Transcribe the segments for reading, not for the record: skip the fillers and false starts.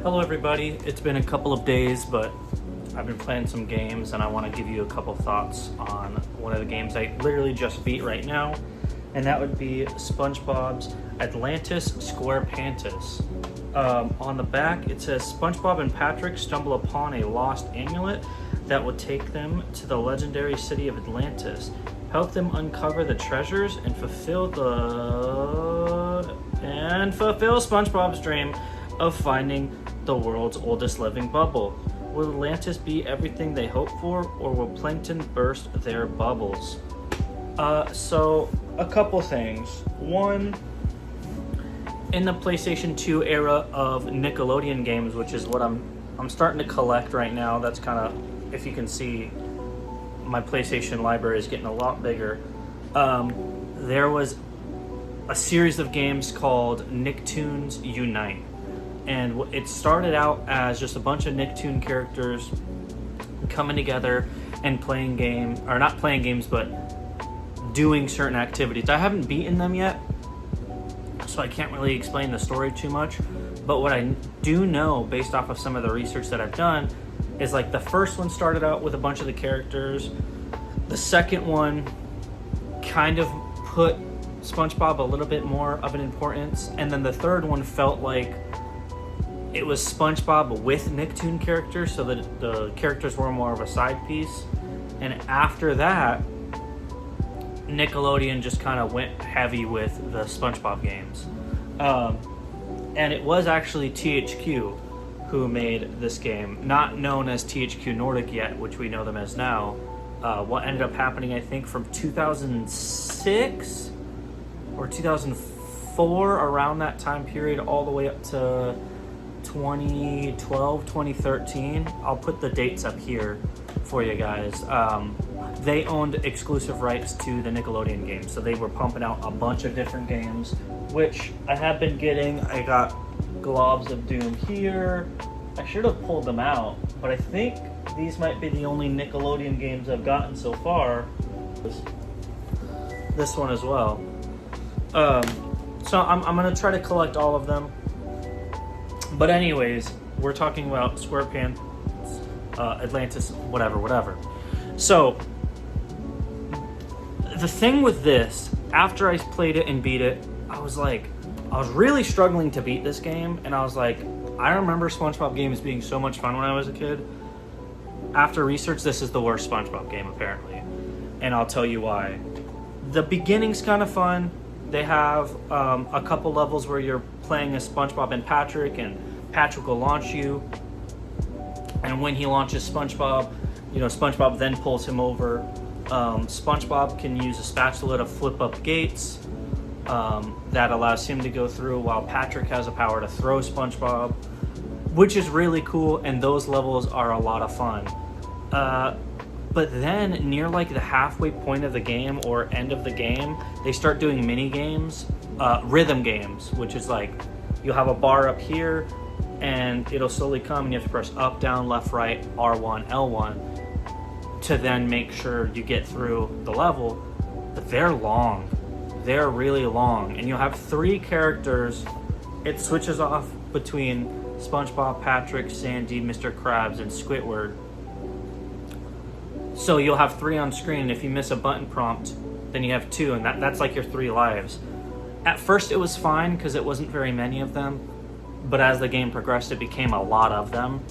Hello everybody, it's been a couple of days, but I've been playing some games and I want to give you a couple thoughts on one of the games I literally just beat right now, and that would be SpongeBob's Atlantis SquarePantis. On the back it says SpongeBob and Patrick stumble upon a lost amulet that will take them to the legendary city of Atlantis, help them uncover the treasures and fulfill SpongeBob's dream of finding the world's oldest living bubble. Will Atlantis be everything they hope for, or will plankton burst their bubbles? So a couple things. One, in the PlayStation 2 era of Nickelodeon games, which is what I'm starting to collect right now. That's kind of, if you can see, my PlayStation library is getting a lot bigger. There was a series of games called Nicktoons Unite. And it started out as just a bunch of Nicktoon characters coming together and playing games, or not playing games, but doing certain activities. I haven't beaten them yet, so I can't really explain the story too much. But what I do know, based off of some of the research that I've done, is like the first one started out with a bunch of the characters. The second one kind of put SpongeBob a little bit more of an importance. And then the third one felt like it was SpongeBob with Nicktoon characters, so that the characters were more of a side piece. And after that, Nickelodeon just kind of went heavy with the SpongeBob games. And it was actually THQ who made this game, not known as THQ Nordic yet, which we know them as now. What ended up happening, I think, from 2006 or 2004, around that time period, all the way up to 2012, 2013. I'll put the dates up here for you guys. They owned exclusive rights to the Nickelodeon games, so they were pumping out a bunch of different games, which I have been getting. I got Globs of Doom here. I should have pulled them out, but I think these might be the only Nickelodeon games I've gotten so far. This one as well. So I'm gonna try to collect all of them. But anyways, we're talking about SquarePants, Atlantis, whatever. So, the thing with this, after I played it and beat it, I was really struggling to beat this game, and I was like, I remember SpongeBob games being so much fun when I was a kid. After research, this is the worst SpongeBob game, apparently. And I'll tell you why. The beginning's kind of fun. They have a couple levels where you're playing as SpongeBob and Patrick will launch you. And when he launches SpongeBob, SpongeBob then pulls him over. SpongeBob can use a spatula to flip up gates that allows him to go through, while Patrick has the power to throw SpongeBob, which is really cool, and those levels are a lot of fun. But then near like the halfway point of the game or end of the game, they start doing mini games, rhythm games, which is like you'll have a bar up here and it'll slowly come and you have to press up, down, left, right, R1, L1 to then make sure you get through the level. But they're long. They're really long. And you'll have 3 characters. It switches off between SpongeBob, Patrick, Sandy, Mr. Krabs, and Squidward. So you'll have 3 on screen. If you miss a button prompt, then you have 2, and that's like your 3 lives. At first it was fine because it wasn't very many of them, but as the game progressed it became a lot of them,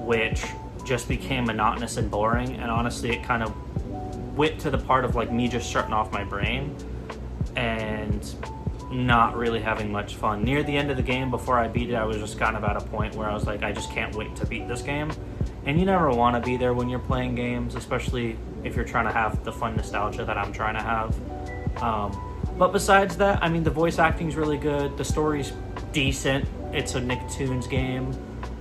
which just became monotonous and boring, and honestly it kind of went to the part of like me just shutting off my brain and not really having much fun. Near the end of the game, before I beat it, I was just kind of at a point where I was like, I just can't wait to beat this game. And you never want to be there when you're playing games, especially if you're trying to have the fun nostalgia that I'm trying to have. But besides that, I mean, the voice acting's really good. The story's decent. It's a Nicktoons game.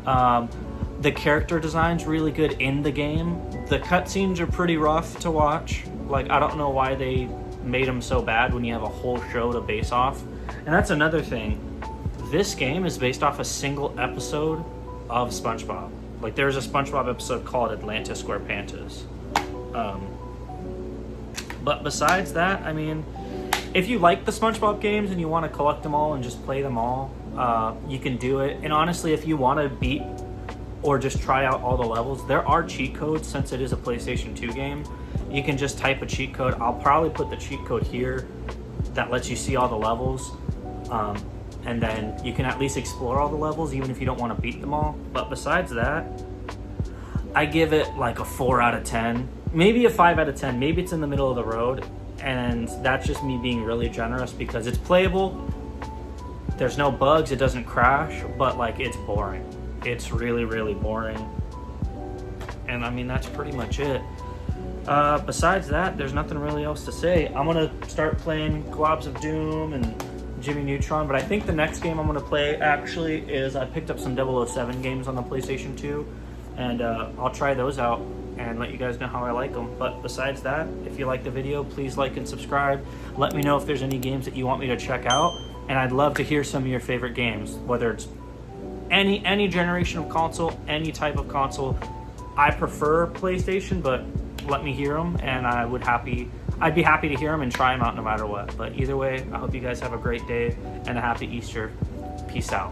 The character design's really good in the game. The cutscenes are pretty rough to watch. Like, I don't know why they made them so bad when you have a whole show to base off. And that's another thing. This game is based off a single episode of SpongeBob. Like, there's a SpongeBob episode called Atlantis SquarePantis. But besides that, I mean, if you like the SpongeBob games and you want to collect them all and just play them all, you can do it. And honestly, if you want to beat or just try out all the levels, there are cheat codes. Since it is a PlayStation 2 game, you can just type a cheat code. I'll probably put the cheat code here that lets you see all the levels, and then you can at least explore all the levels even if you don't want to beat them all. But besides that, I give it like a 4 out of 10, maybe a 5 out of 10. Maybe it's in the middle of the road, and that's just me being really generous because it's playable. There's no bugs, it doesn't crash, but like it's boring. It's really, really boring. And I mean, that's pretty much it. Besides that, there's nothing really else to say. I'm gonna start playing Globs of Doom and Jimmy Neutron, but I think the next game I'm gonna play actually is, I picked up some 007 games on the PlayStation 2, and I'll try those out and let you guys know how I like them. But besides that, if you like the video, please like and subscribe. Let me know if there's any games that you want me to check out, and I'd love to hear some of your favorite games, whether it's any generation of console, any type of console. I prefer PlayStation, but let me hear them, and I'd be happy to hear them and try them out no matter what. But either way, I hope you guys have a great day and a happy Easter. Peace out.